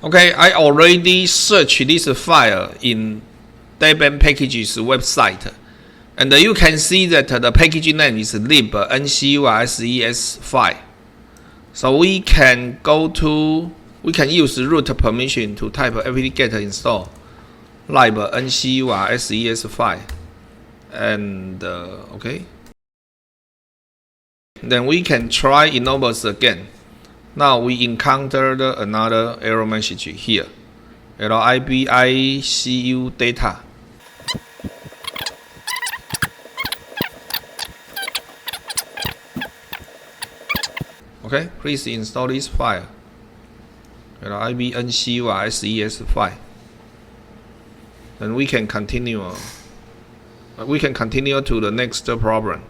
Okay, I already searched this file in Debian Packages website, and you can see that the package name is lib_ncuses file. So we can use root permission to type apt-get install lib_ncuses file, and okay. Then we can try Enovus again. Now we encountered another error message here. LIBICU data. Okay, please install this file. lib_ncuses file. Then we can continue. We can continue to the next problem.